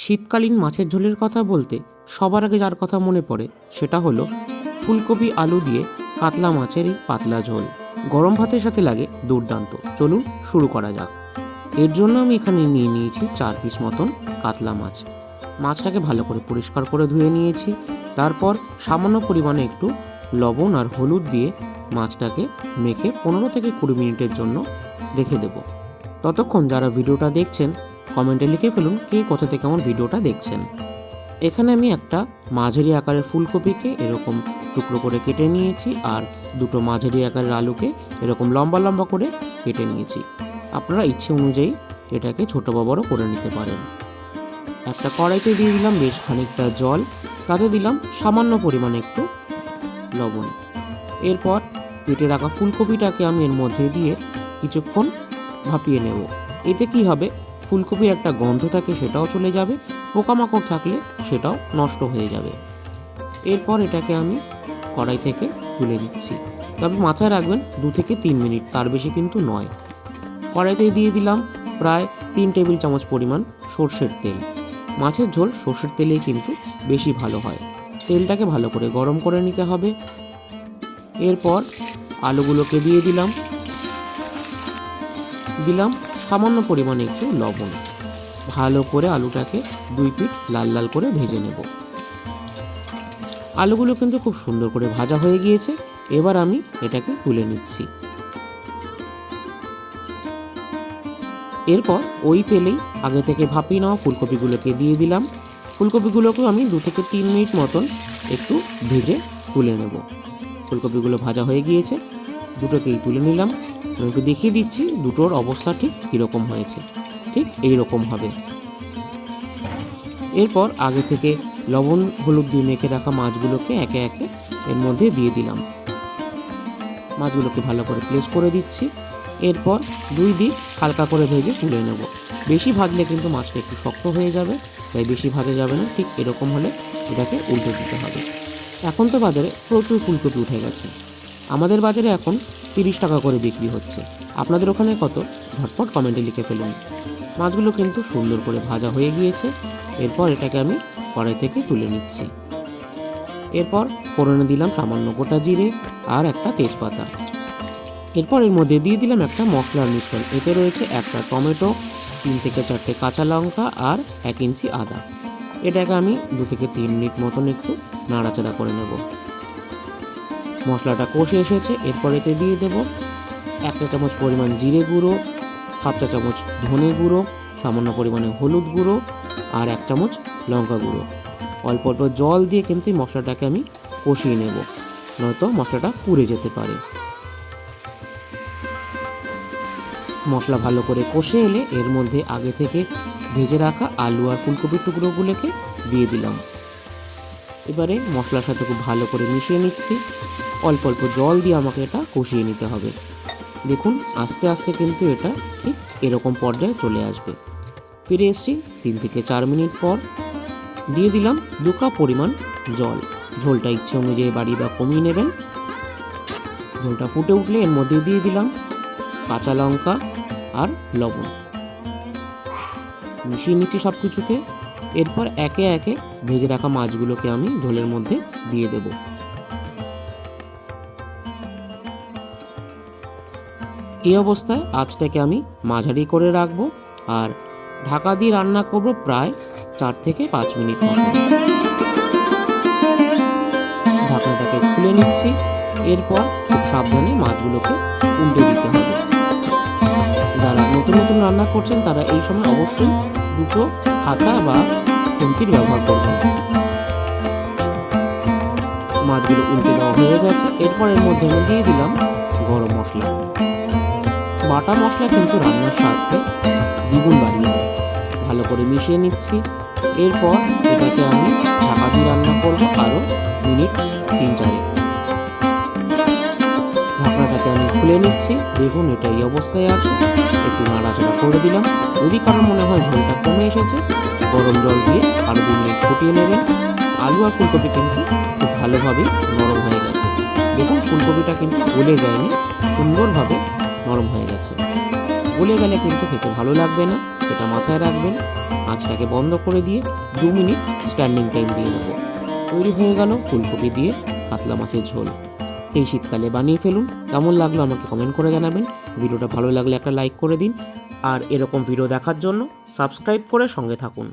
শীতকালীন মাছের ঝোলের কথা বলতে সবার আগে যার কথা মনে পড়ে সেটা হলো ফুলকপি আলু দিয়ে কাতলা মাছের এই পাতলা ঝোল। গরম ভাতের সাথে লাগে দুর্দান্ত। চলুন শুরু করা যাক। এর জন্য আমি এখানে নিয়ে নিয়েছি 4 পিস মতন কাতলা মাছ। মাছটাকে ভালো করে পরিষ্কার করে ধুয়ে নিয়েছি। তারপর সামান্য পরিমাণে একটু লবণ আর হলুদ দিয়ে মাছটাকে মেখে 15 থেকে 20 মিনিটের জন্য রেখে দেব। ততক্ষণ যারা ভিডিওটা দেখছেন কমেন্টে লিখে ফেলুন কে কোথা থেকে আমার ভিডিওটা দেখছেন। এখানে আমি একটা মাঝারি আকারের ফুলকপিকে এরকম টুকরো করে কেটে নিয়েছি আর দুটো মাঝারি আকারের আলুকে এরকম লম্বা লম্বা করে কেটে নিয়েছি। আপনারা ইচ্ছে অনুযায়ী এটাকে ছোটো বা বড় করে নিতে পারেন। একটা কড়াইতে দিয়ে দিলাম বেশ খানিকটা জল, তাতে দিলাম সামান্য পরিমাণে একটু লবণ। এরপর কেটে রাখা ফুলকপিটাকে আমি এর মধ্যে দিয়ে কিছুক্ষণ ভাপিয়ে নেব। এতে কি হবে, ফুলকপির একটা গন্ধ থাকে সেটাও চলে যাবে, পোকামাকড় থাকলে সেটাও নষ্ট হয়ে যাবে। এরপর এটাকে আমি কড়াই থেকে তুলে নিচ্ছি। তবে মাথায় রাখবেন 2 থেকে 3 মিনিট, তার বেশি কিন্তু নয়। কড়াইতে দিয়ে দিলাম প্রায় 3 টেবিল চামচ পরিমাণ সর্ষের তেল। মাছের ঝোল সর্ষের তেলেই কিন্তু বেশি ভালো হয়। তেলটাকে ভালো করে গরম করে নিতে হবে। এরপর আলুগুলোকে দিয়ে দিলাম সামান্য পরিমাণে একটু লবণ। ভালো করে আলুটাকে 2 পিঠ লাল লাল করে ভেজে নেব। আলুগুলো কিন্তু খুব সুন্দর করে ভাজা হয়ে গিয়েছে। এবার আমি এটাকে তুলে নিচ্ছি। এরপর ওই তেলেই আগে থেকে ভাপিয়ে নেওয়া ফুলকপিগুলোকে দিয়ে দিলাম। ফুলকপিগুলোকেও আমি 2 থেকে 3 মিনিট মতন একটু ভেজে তুলে নেব। ফুলকপিগুলো ভাজা হয়ে গিয়েছে, দুটোকেই তুলে নিলাম। আমি দেখিয়ে দিচ্ছি দুটোর অবস্থা ঠিক কীরকম হয়েছে। ঠিক এই রকম হবে। এরপর আগে থেকে লবণ হলুদ দিয়ে মেখে রাখা মাছগুলোকে একে একে এর মধ্যে দিয়ে দিলাম। মাছগুলোকে ভালো করে প্লেস করে দিচ্ছি। এরপর 2 দিক হালকা করে ভেজে তুলে নেব। বেশি ভাজলে কিন্তু মাছটা একটু শক্ত হয়ে যাবে, তাই বেশি ভাজা যাবে না। ঠিক এরকম হলে এটাকে উল্টে দিতে হবে। এখন তো বাজারে প্রচুর ফুলকপি উঠে গেছে। আমাদের বাজারে এখন 30 টাকা করে বিক্রি হচ্ছে। আপনাদের ওখানে কত ঝটপট কমেন্টে লিখে ফেলুন। মাছগুলো কিন্তু সুন্দর করে ভাজা হয়ে গিয়েছে। এরপর এটাকে আমি কড়াই থেকে তুলে নিচ্ছি। এরপর ফোড়নে দিলাম সামান্য গোটা জিরে আর একটা তেজপাতা। এরপর এর মধ্যে দিয়ে দিলাম একটা মশলার মিশ্রণ। এতে রয়েছে একটা টমেটো, 3 থেকে 4টে কাঁচা লঙ্কা আর 1 ইঞ্চি আদা। এটাকে আমি 2 থেকে 3 মিনিট মতন একটু নাড়াচাড়া করে নেব। মশলাটা কষে এসেছে। এরপর এতে দিয়ে দেব 1 চা চামচ পরিমাণ জিরে গুঁড়ো, 1/2 চা চামচ ধনে গুঁড়ো, সামান্য পরিমাণে হলুদ গুঁড়ো আর 1 চামচ লঙ্কা গুঁড়ো। অল্প অল্প জল দিয়ে কিন্তু এই মশলাটাকে আমি কষিয়ে নেব, নয়তো মশলাটা পুড়ে যেতে পারে। মশলা ভালো করে কষে এলে এর মধ্যে আগে থেকে ভেজে রাখা আলু আর ফুলকপির টুকরোগুলোকে দিয়ে দিলাম। এবারে মশলার সাথে খুব ভালো করে মিশিয়ে নিচ্ছি। অল্প অল্প জল দিয়ে আমাকে এটা কষিয়ে নিতে হবে। দেখুন আস্তে আস্তে কিন্তু এটা ঠিক এরকম পর্যায়ে চলে আসবে। ফিরে এসেছি 3 থেকে 4 মিনিট পর। দিয়ে দিলাম 2 কাপ পরিমাণ জল। ঝোলটা ইচ্ছে অনুযায়ী বাড়িয়ে বা কমিয়ে নেবেন। ঝোলটা ফুটে উঠলে এর মধ্যে দিয়ে দিলাম কাঁচা লঙ্কা আর লবণ। মিশিয়ে নিচ্ছি সব কিছুকে। এরপর একে একে ভেজে রাখা মাছগুলোকে আমি ঝোলের মধ্যে দিয়ে দেব। এই অবস্থায় আঁচটাকে আমি মাঝারি করে রাখবো আর ঢাকা দিয়ে রান্না করব প্রায় 4 থেকে 5 মিনিট মতো। ঢাকনাটাকে খুলে নিচ্ছি। এরপর খুব সাবধানে মাছগুলোকে উল্টে দিতে হবে। যারা নতুন নতুন রান্না করছেন তারা এই সময় অবশ্যই দুটো হাতা বা খুন্তির ব্যবহার করবেন। মাছগুলো উল্টে দেওয়া হয়ে গেছে। এরপর এর মধ্যে আমি দিয়ে দিলাম গরম মশলা। বাটা মশলা কিন্তু রান্নার স্বাদকে দ্বিগুণ বাড়িয়ে দেয়। ভালো করে মিশিয়ে নিচ্ছি। এরপর এটাকে আমি ঢাকা দিয়ে রান্না করব আরও মিনিট 3-4। ঢাকনাটাকে আমি খুলে নিচ্ছি। দেখুন এটা এই অবস্থায় আছে। একটু নাড়াচাড়া করে দিলাম। যদি কারোর মনে হয় ঝোলটা কমে এসেছে, গরম জল দিয়ে আরও 2 মিনিট ফুটিয়ে নেবেন। আলু আর ফুলকপি কিন্তু খুব ভালোভাবেই নরম হয়ে গেছে। দেখুন ফুলকপিটা কিন্তু গলে যায়নি, সুন্দরভাবে নরম হয়ে গেছে। গলে গেলে কিন্তু খেতে ভালো লাগবে না, সেটা মাথায় রাখবেন। আঁচটাকে বন্ধ করে দিয়ে 2 মিনিট স্ট্যান্ডিং টাইম দিয়ে দেবো। তৈরি হয়ে গেল ফুলকপি দিয়ে কাতলা মাছের ঝোল। এই শীতকালে বানিয়ে ফেলুন। কেমন লাগলো আমাকে কমেন্ট করে জানাবেন। ভিডিওটা ভালো লাগলে একটা লাইক করে দিন, আর এরকম ভিডিও দেখার জন্য সাবস্ক্রাইব করে সঙ্গে থাকুন।